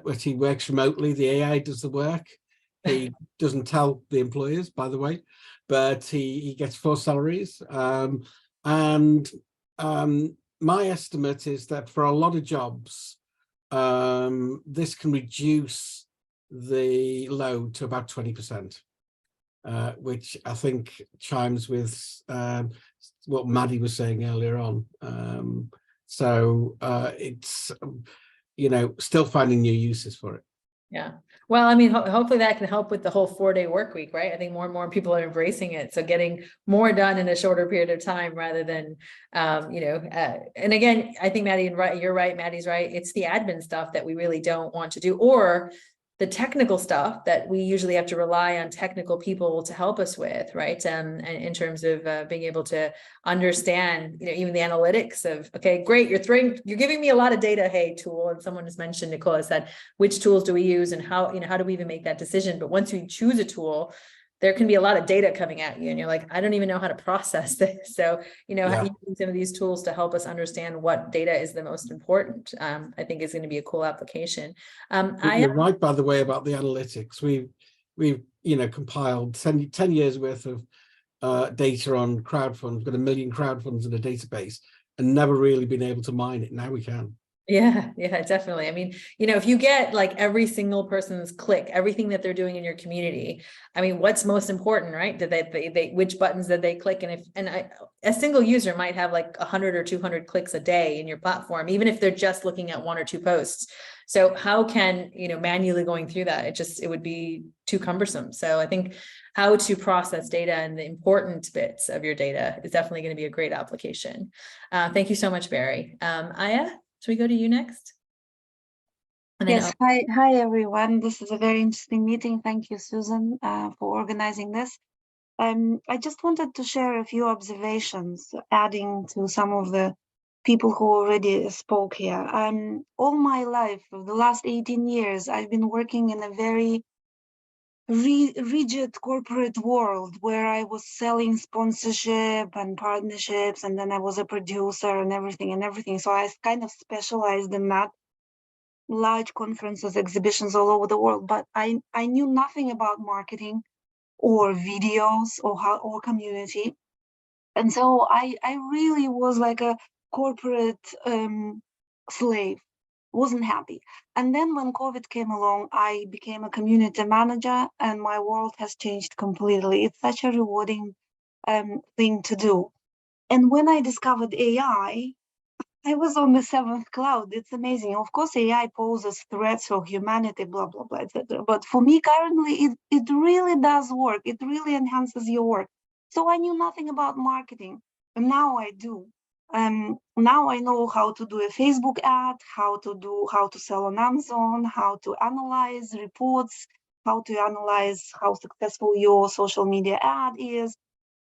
which he works remotely. The AI does the work. He doesn't tell the employers, by the way, but he gets 4 salaries. My estimate is that for a lot of jobs, this can reduce the load to about 20%. Which I think chimes with what Maddie was saying earlier on. It's, you know, still finding new uses for it. Yeah. Well, I mean, hopefully that can help with the whole 4-day work week, right? I think more and more people are embracing it. So getting more done in a shorter period of time rather than, and again, I think Maddie, you're right, Maddie's right. It's the admin stuff that we really don't want to do, or the technical stuff that we usually have to rely on technical people to help us with, right? And in terms of being able to understand, you know, even the analytics of, okay, great, you're giving me a lot of data, hey, tool, and someone has mentioned, Nicole, said, which tools do we use and how, you know, how do we even make that decision? But once you choose a tool, there can be a lot of data coming at you and you're like, I don't even know how to process this. So, you know, using some of these tools to help us understand what data is the most important, I think is going to be a cool application. You're right, by the way, about the analytics. We've you know, compiled 10 years worth of data on crowdfunds. We've got 1 million crowdfunds in a database and never really been able to mine it. Now we can. Yeah, definitely. I mean, you know, if you get like every single person's click, everything that they're doing in your community, I mean, what's most important, right? Did they which buttons did they click? And a single user might have like 100 or 200 clicks a day in your platform, even if they're just looking at 1 or 2 posts. So how can, you know, manually going through that, it would be too cumbersome. So I think how to process data and the important bits of your data is definitely going to be a great application. Thank you so much, Barry. Aya? Should we go to you next? Yes, hi everyone. This is a very interesting meeting. Thank you, Susan, for organizing this. I just wanted to share a few observations, adding to some of the people who already spoke here. All my life, for the last 18 years, I've been working in a very rigid corporate world where I was selling sponsorship and partnerships, and then I was a producer and everything. So I kind of specialized in that, large conferences, exhibitions all over the world, but I knew nothing about marketing or videos or community. And so I really was like a corporate slave, wasn't happy. And then when COVID came along, I became a community manager and my world has changed completely. It's such a rewarding thing to do. And when I discovered AI, I was on the 7th cloud. It's amazing. Of course, AI poses threats for humanity, blah, blah, blah, etc. But for me, currently, it really does work. It really enhances your work. So I knew nothing about marketing, and now I do. Now I know how to do a Facebook ad, how to sell on Amazon, how to analyze reports, how to analyze how successful your social media ad is.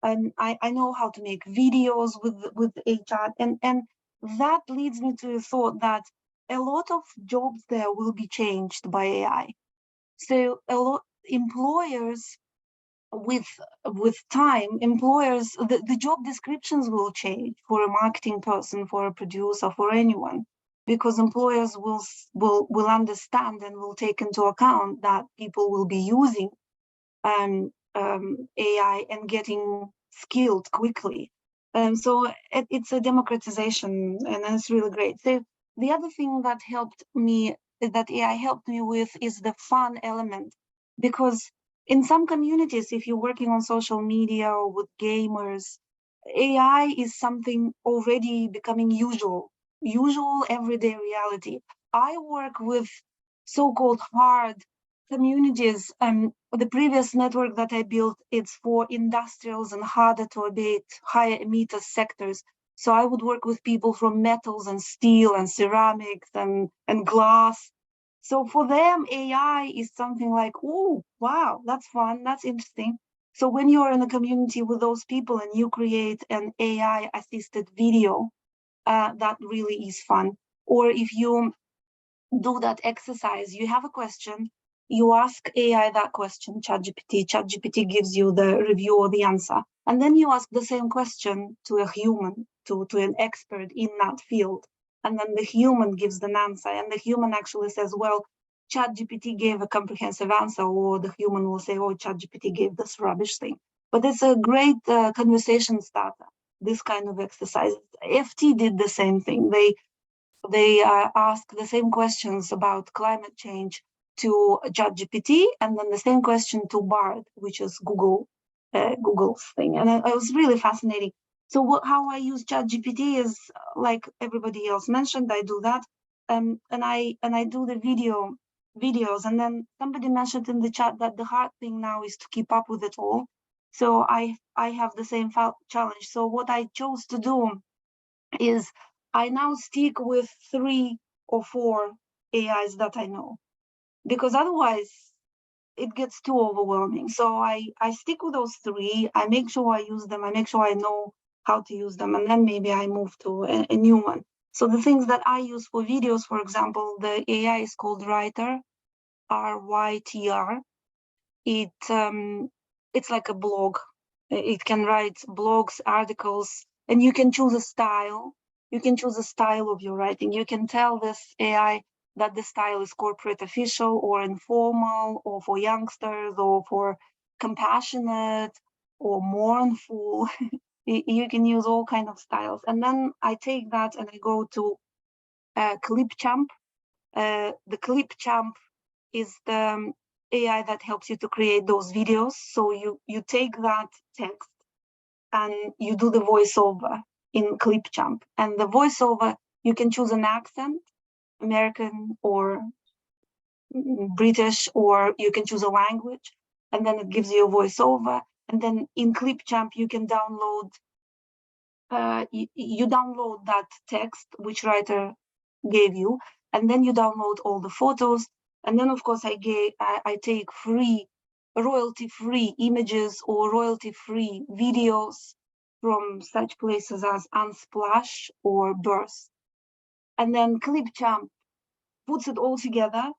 And I know how to make videos with HR, and that leads me to the thought that a lot of jobs there will be changed by AI. So a lot employers with time, employers, the job descriptions will change for a marketing person, for a producer, for anyone, because employers will understand and will take into account that people will be using AI and getting skilled quickly. So it's a democratization, and it's really great. So the other thing that AI helped me with is the fun element, because in some communities, if you're working on social media or with gamers, AI is something already becoming usual everyday reality. I work with so-called hard communities. The previous network that I built, it's for industrials and harder to abate, higher emitter sectors. So I would work with people from metals and steel and ceramics and glass. So for them, AI is something like, oh, wow, that's fun, that's interesting. So when you're in a community with those people and you create an AI assisted video, that really is fun. Or if you do that exercise, you have a question, you ask AI that question, ChatGPT gives you the review or the answer. And then you ask the same question to a human, to an expert in that field. And then the human gives the answer. And the human actually says, well, ChatGPT gave a comprehensive answer, or the human will say, oh, ChatGPT gave this rubbish thing. But it's a great conversation starter, this kind of exercise. FT did the same thing. They ask the same questions about climate change to ChatGPT, and then the same question to Bard, which is Google's thing. And it was really fascinating. So how I use ChatGPT is like everybody else mentioned. I do that, and I do the videos. And then somebody mentioned in the chat that the hard thing now is to keep up with it all. So I have the same challenge. So what I chose to do is I now stick with 3 or 4 AIs that I know, because otherwise it gets too overwhelming. So I stick with those 3. I make sure I use them. I make sure I know how to use them. And then maybe I move to a new one. So the things that I use for videos, for example, the AI is called Writer, RYTR. It's like a blog. It can write blogs, articles, and you can choose a style. You can choose a style of your writing. You can tell this AI that the style is corporate official or informal or for youngsters or for compassionate or mournful. You can use all kinds of styles. And then I take that and I go to Clipchamp. The Clipchamp is the AI that helps you to create those videos. So you take that text and you do the voiceover in Clipchamp. And the voiceover, you can choose an accent, American or British, or you can choose a language, and then it gives you a voiceover. And then in Clipchamp, you can download, you download that text which writer gave you, and then you download all the photos. And then, of course, I take royalty-free images or royalty-free videos from such places as Unsplash or Burst. And then Clipchamp puts it all together,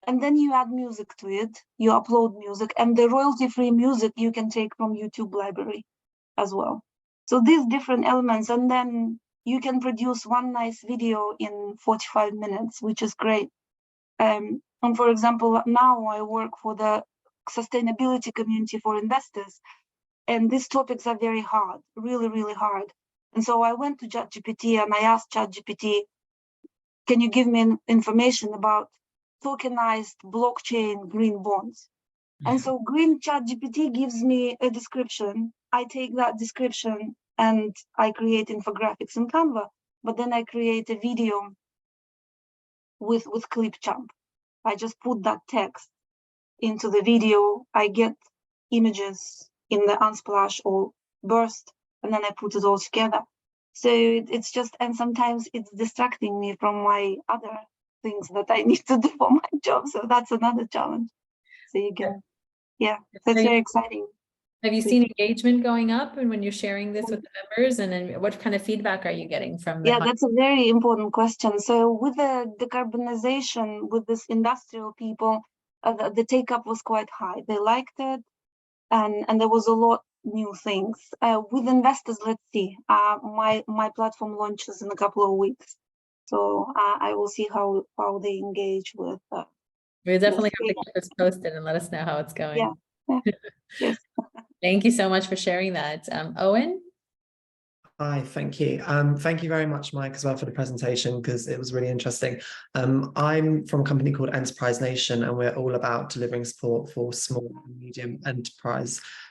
and then you add music to it, you upload music, and the royalty-free music you can take from YouTube library as well. So these different elements, and then you can produce one nice video in 45 minutes, which is great. And for example, now I work for the sustainability community for investors, and these topics are very hard, really, really hard. And so I went to ChatGPT and I asked ChatGPT, can you give me information about tokenized blockchain green bonds? And so Green ChatGPT gives me a description. I take that description and I create infographics in Canva, but then I create a video with Clipchamp. I just put that text into the video. I get images in the Unsplash or Burst, and then I put it all together. So it's just, and sometimes it's distracting me from my other things that I need to do for my job. So that's another challenge. So you can, yeah, that's very exciting. Have you seen engagement going up and when you're sharing this with the members, and then what kind of feedback are you getting from them? Yeah, that's a very important question. So with the decarbonization, with this industrial people, the take-up was quite high. They liked it. and there was a lot new things. With investors, let's see. My platform launches in a couple of weeks, so I will see how they engage with. We definitely have to AI. keep us posted and let us know how it's going. Yeah. Yes. Thank you so much for sharing that. Owen? Hi, thank you. Thank you very much, Mike, as well for the presentation, because it was really interesting. I'm from a company called Enterprise Nation, and we're all about delivering support for small and medium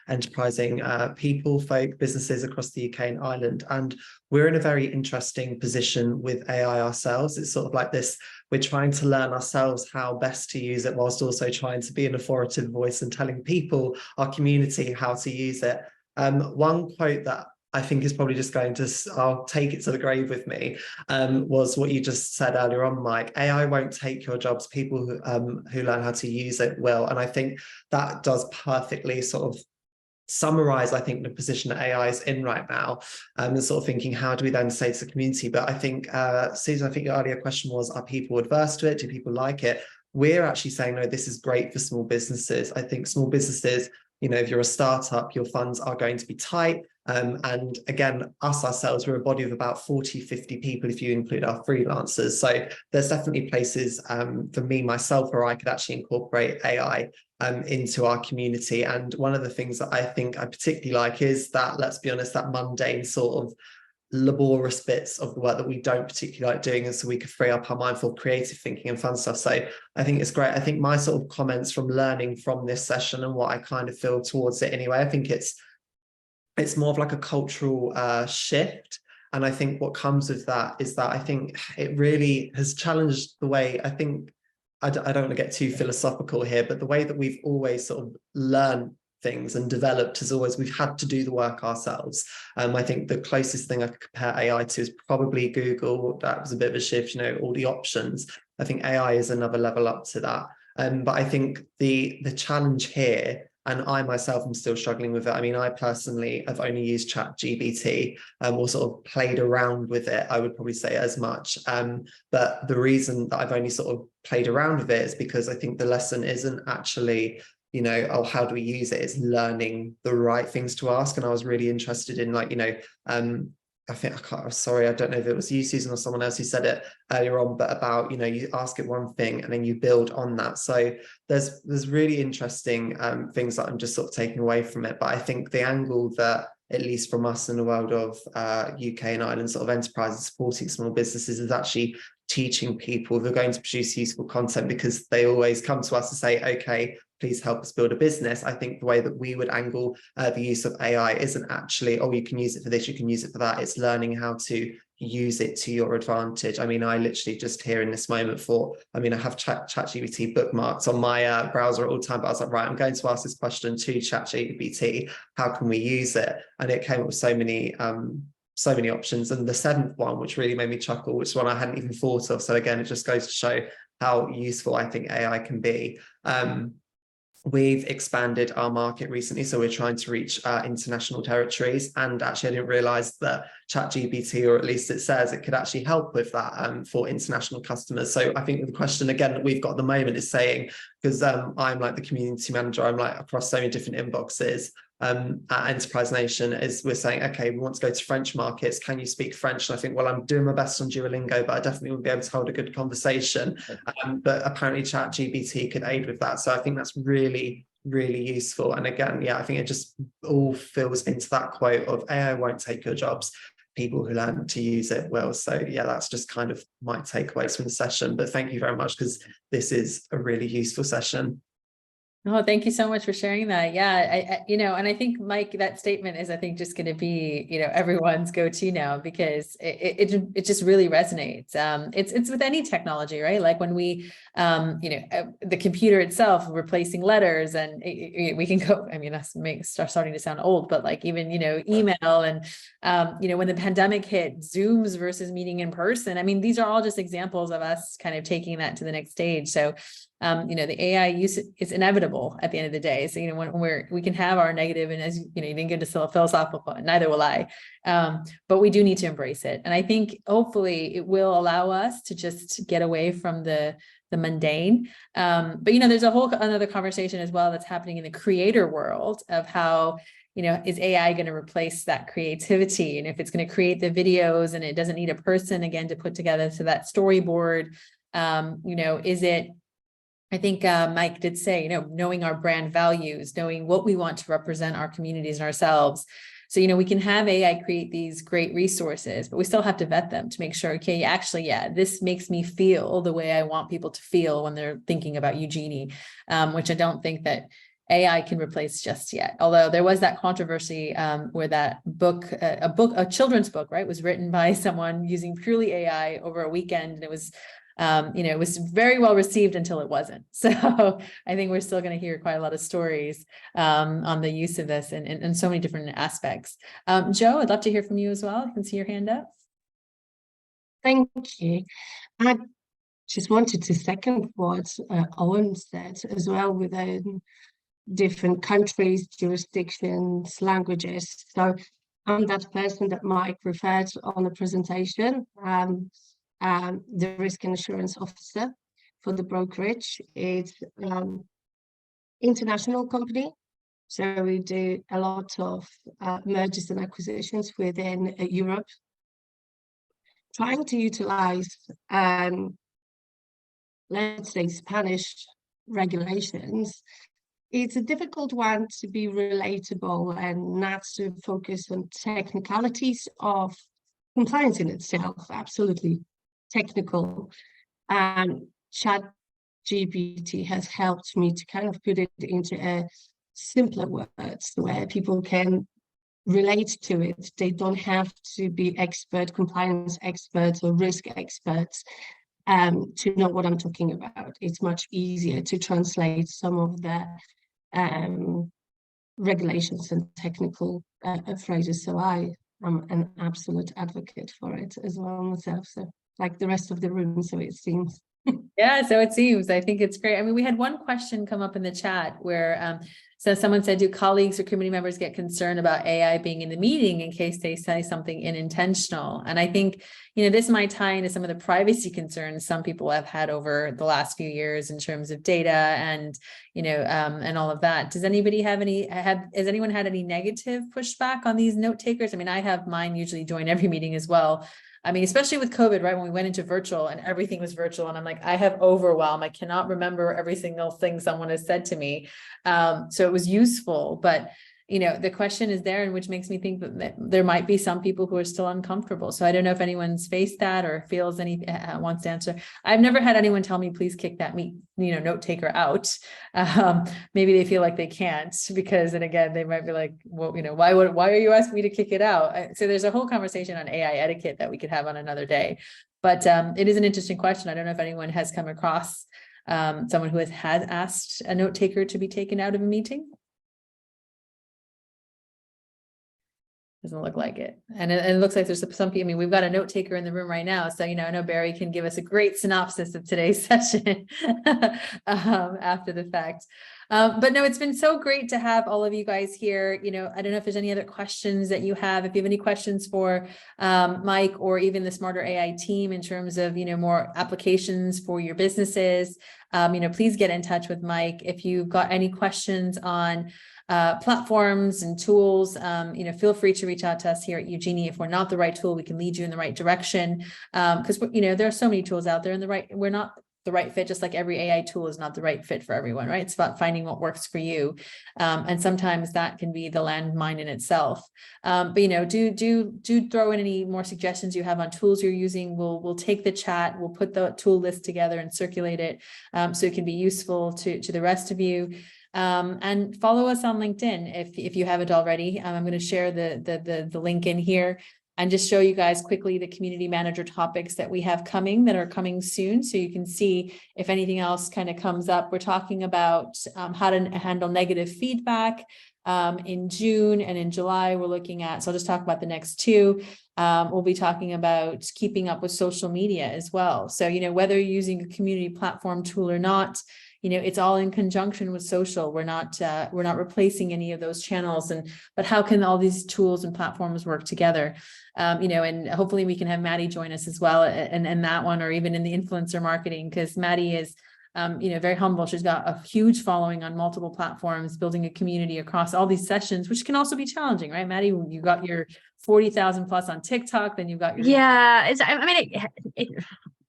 enterprising people, folk, businesses across the UK and Ireland. And we're in a very interesting position with AI ourselves. It's sort of like this, we're trying to learn ourselves how best to use it, whilst also trying to be an authoritative voice and telling people, our community, how to use it. One quote that I think is probably just going to, I'll take it to the grave with me, was what you just said earlier on, Mike. AI won't take your jobs. People who learn how to use it will. And I think that does perfectly sort of summarize, I think, the position that AI is in right now, and sort of thinking, how do we then say to the community? But I think, Susan, I think your earlier question was, are people adverse to it? Do people like it? We're actually saying, no, this is great for small businesses. I think small businesses, you know, if you're a startup, your funds are going to be tight. And again, us ourselves, we're a body of about 40, 50 people, if you include our freelancers. So there's definitely places for me, myself, where I could actually incorporate AI into our community. And one of the things that I think I particularly like is that, let's be honest, that mundane sort of laborious bits of the work that we don't particularly like doing, and so we could free up our mind for creative thinking and fun stuff. So I think it's great. I think my sort of comments from learning from this session and what I kind of feel towards it anyway, I think it's more of like a cultural shift. And I think what comes with that is that I think it really has challenged the way, I think, I don't want to get too philosophical here, but the way that we've always sort of learned things and developed is always, we've had to do the work ourselves. I think the closest thing I could compare AI to is probably Google. That was a bit of a shift, you know, all the options. I think AI is another level up to that. But I think the challenge here, and I myself am still struggling with it. I mean, I personally have only used ChatGPT or sort of played around with it, I would probably say, as much. But the reason that I've only sort of played around with it is because I think the lesson isn't actually, you know, oh, how do we use it? It's learning the right things to ask. And I was really interested in, like, you know, I think, sorry, I don't know if it was you, Susan, or someone else who said it earlier on, but about, you know, you ask it one thing and then you build on that. So there's really interesting things that I'm just sort of taking away from it. But I think the angle that, at least from us in the world of UK and Ireland sort of enterprises supporting small businesses, is actually teaching people who are going to produce useful content, because they always come to us to say, okay, please help us build a business. I think the way that we would angle the use of AI isn't actually, oh, you can use it for this, you can use it for that. It's learning how to use it to your advantage. I mean, I literally just here in this moment thought, I mean, I have ChatGPT bookmarked on my browser all the time, but I was like, right, I'm going to ask this question to ChatGPT. How can we use it? And it came up with so many options. And the seventh one, which really made me chuckle, which is one I hadn't even thought of. So again, it just goes to show how useful I think AI can be. We've expanded our market recently, so we're trying to reach international territories. And actually, I didn't realize that ChatGPT, or at least it says it could actually help with that for international customers. So I think the question again that we've got at the moment is saying, because I'm like the community manager, I'm like across so many different inboxes at Enterprise Nation, is we're saying, okay, we want to go to French markets. Can you speak French? And I think, well, I'm doing my best on Duolingo, but I definitely wouldn't be able to hold a good conversation. But apparently ChatGPT could aid with that. So I think that's really, really useful. And again, yeah, I think it just all fills into that quote of AI won't take your jobs. People who learn to use it will. So yeah, that's just kind of my takeaways from the session. But thank you very much, because this is a really useful session. Oh, thank you so much for sharing that. Yeah, you know, and I think, Mike, that statement is, I think, just going to be, you know, everyone's go-to now, because it just really resonates. It's with any technology, right? Like when we, you know, the computer itself replacing letters, and we can go. I mean, that's starting to sound old, but like even, you know, email, and you know, when the pandemic hit, Zooms versus meeting in person. I mean, these are all just examples of us kind of taking that to the next stage. So you know, the AI use is inevitable at the end of the day. So, you know, when we can have our negative, and as you know, you didn't get to philosophical, neither will I, but we do need to embrace it. And I think hopefully it will allow us to just get away from the the mundane. But, you know, there's a whole another conversation as well that's happening in the creator world of how, you know, is AI going to replace that creativity? And if it's going to create the videos and it doesn't need a person again to put together to that storyboard, you know, is it, I think Mike did say, you know, knowing our brand values, knowing what we want to represent our communities and ourselves. So, you know, we can have AI create these great resources, but we still have to vet them to make sure, okay, actually, yeah, this makes me feel the way I want people to feel when they're thinking about Ugenie, which I don't think that AI can replace just yet. Although there was that controversy where that book, a children's book, right, was written by someone using purely AI over a weekend, and it was, you know, it was very well received until it wasn't. So I think we're still going to hear quite a lot of stories on the use of this in so many different aspects. Joe, I'd love to hear from you as well. You can see your hand up. Thank you. I just wanted to second what Owen said as well, with different countries, jurisdictions, languages. So I'm that person that Mike referred to on the presentation. The risk and assurance officer for the brokerage. It's international company. So we do a lot of mergers and acquisitions within Europe, trying to utilize, let's say, Spanish regulations. It's a difficult one to be relatable and not to focus on technicalities of compliance in itself, absolutely technical. And ChatGPT has helped me to kind of put it into a simpler words where people can relate to it. They don't have to be compliance experts or risk experts to know what I'm talking about. It's much easier to translate some of the regulations and technical phrases. So I am an absolute advocate for it as well myself. So like the rest of the room, so it seems. Yeah, so it seems. I think it's great. I mean, we had one question come up in the chat where so someone said, do colleagues or committee members get concerned about AI being in the meeting in case they say something unintentional? And I think, you know, this might tie into some of the privacy concerns some people have had over the last few years in terms of data and, you know, and all of that. Does anybody have has anyone had any negative pushback on these note takers? I mean, I have mine usually join every meeting as well. I mean, especially with COVID, right? When we went into virtual and everything was virtual, and I'm like, I have overwhelm. I cannot remember every single thing someone has said to me. So it was useful, but you know, the question is there, and which makes me think that there might be some people who are still uncomfortable. So I don't know if anyone's faced that or feels wants to answer. I've never had anyone tell me, please kick that note taker out. Maybe they feel like they can't, because then again, they might be like, well, you know, why are you asking me to kick it out? So there's a whole conversation on AI etiquette that we could have on another day. But it is an interesting question. I don't know if anyone has come across someone who has asked a note taker to be taken out of a meeting. Doesn't look like it. And it looks like there's some people, I mean, we've got a note taker in the room right now. So, you know, I know Barry can give us a great synopsis of today's session after the fact. But no, it's been so great to have all of you guys here. You know, I don't know if there's any other questions that you have. If you have any questions for Mike or even the Smarter AI team in terms of, you know, more applications for your businesses, you know, please get in touch with Mike. If you've got any questions on platforms and tools, you know, feel free to reach out to us here at Ugenie. If we're not the right tool, we can lead you in the right direction. Because, you know, there are so many tools out there, and we're not the right fit, just like every AI tool is not the right fit for everyone, right? It's about finding what works for you. And sometimes that can be the landmine in itself. But, you know, do throw in any more suggestions you have on tools you're using. We'll take the chat, we'll put the tool list together and circulate it so it can be useful to the rest of you. And follow us on LinkedIn if you haven't already. I'm going to share the link in here and just show you guys quickly the community manager topics that we have that are coming soon. So you can see if anything else kind of comes up. We're talking about how to handle negative feedback in June, and in July, we're looking at, so I'll just talk about the next two. We'll be talking about keeping up with social media as well. So, you know, whether you're using a community platform tool or not, it's all in conjunction with social. We're not replacing any of those channels, but how can all these tools and platforms work together? And hopefully we can have Maddie join us as well, and that one, or even in the influencer marketing, because Maddie is very humble. She's got a huge following on multiple platforms, building a community across all these sessions, which can also be challenging, right, Maddie? You got your 40,000 plus on TikTok, then you've got your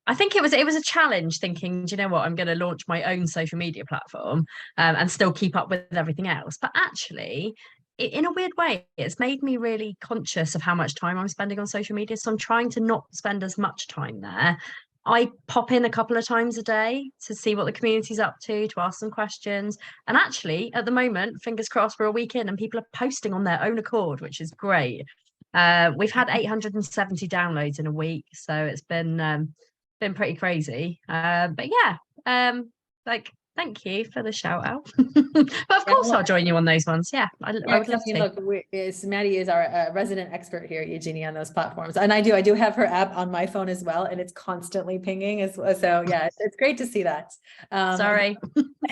I think it was a challenge thinking, do you know what, I'm going to launch my own social media platform and still keep up with everything else. But actually, in a weird way, it's made me really conscious of how much time I'm spending on social media. So I'm trying to not spend as much time there. I pop in a couple of times a day to see what the community's up to ask some questions. And actually, at the moment, fingers crossed, we're a week in and people are posting on their own accord, which is great. We've had 870 downloads in a week, so it's been pretty crazy. But yeah, thank you for the shout out. But of course I'll join you on those ones. Yeah, I would love to. Look, Maddie is our resident expert here at Ugenie on those platforms, and I do have her app on my phone as well, and it's constantly pinging as well. So yeah, it's great to see that. Sorry.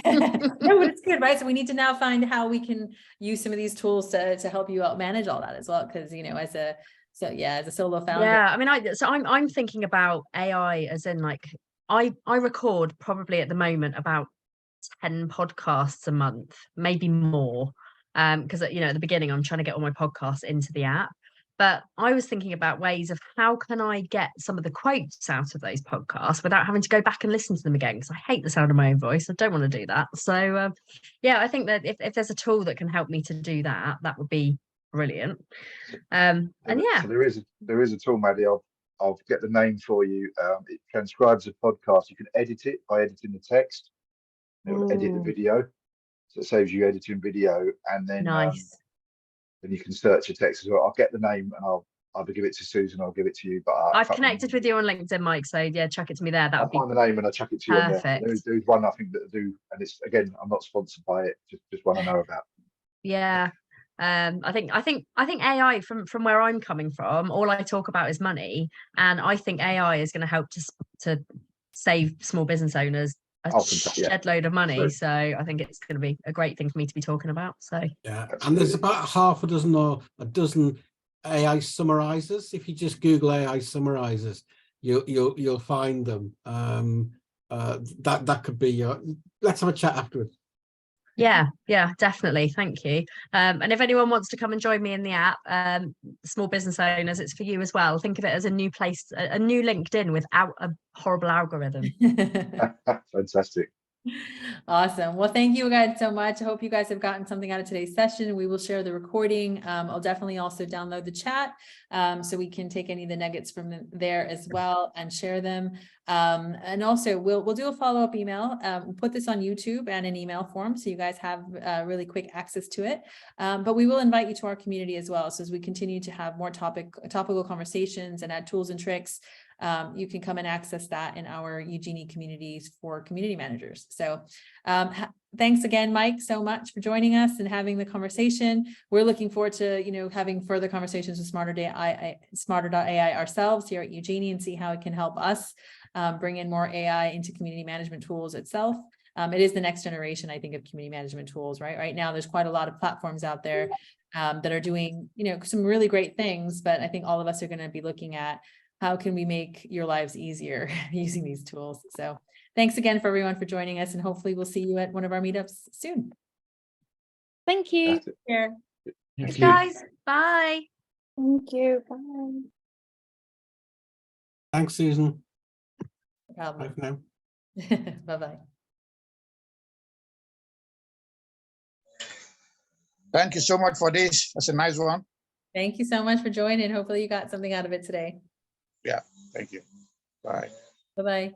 No, but it's good, right? So we need to now find how we can use some of these tools to help you out manage all that as well, because as a solo founder. Yeah, I mean, I'm thinking about AI as in I record probably at the moment about 10 podcasts a month, maybe more, because at the beginning I'm trying to get all my podcasts into the app. But I was thinking about ways of how can I get some of the quotes out of those podcasts without having to go back and listen to them again, because I hate the sound of my own voice. I don't want to do that. So yeah, I think that if there's a tool that can help me to do that, that would be brilliant. And yeah, so there is a tool, Maddie. I'll get the name for you. It transcribes a podcast. You can edit it by editing the text. It will edit the video, so it saves you editing video, and then nice. Then you can search your text as well. I'll get the name and I'll either give it to Susan or I'll give it to you. But I've connected with you on LinkedIn, Mike. So yeah, chuck it to me there. That would be find the name and I'll chuck it to you. perfect. There's one I think that do, and it's again, I'm not sponsored by it. Just one I know about. Yeah. I think AI from where I'm coming from, all I talk about is money, and I think AI is going to help to save small business owners a shed load of money. True. So I think it's going to be a great thing for me to be talking about. So yeah, and there's about half a dozen or a dozen AI summarizers. If you just Google AI summarizers, you'll find them. That could be your. Let's have a chat afterwards. yeah, definitely. Thank you. And if anyone wants to come and join me in the app, small business owners, it's for you as well. Think of it as a new place, a new LinkedIn without a horrible algorithm. Fantastic. Awesome. Well, thank you guys so much. I hope you guys have gotten something out of today's session. We will share the recording. I'll definitely also download the chat so we can take any of the nuggets from there as well and share them. And also we'll do a follow-up email. We'll put this on YouTube and an email form so you guys have really quick access to it. But we will invite you to our community as well. So as we continue to have more topical conversations and add tools and tricks, you can come and access that in our Ugenie communities for community managers. So thanks again, Mike, so much for joining us and having the conversation. We're looking forward to, having further conversations with Smarter.ai ourselves here at Ugenie and see how it can help us bring in more AI into community management tools itself. It is the next generation, I think, of community management tools, right? Right now, there's quite a lot of platforms out there that are doing, some really great things, but I think all of us are going to be looking at how can we make your lives easier using these tools. So thanks again for everyone for joining us, and hopefully we'll see you at one of our meetups soon. Thank you. Fantastic. Here. Thanks, guys. Bye. Thank you. Bye. Thanks, Susan. No problem. Bye for now. Bye-bye. Thank you so much for this. That's a nice one. Thank you so much for joining. Hopefully you got something out of it today. Yeah, thank you. Bye. Bye-bye.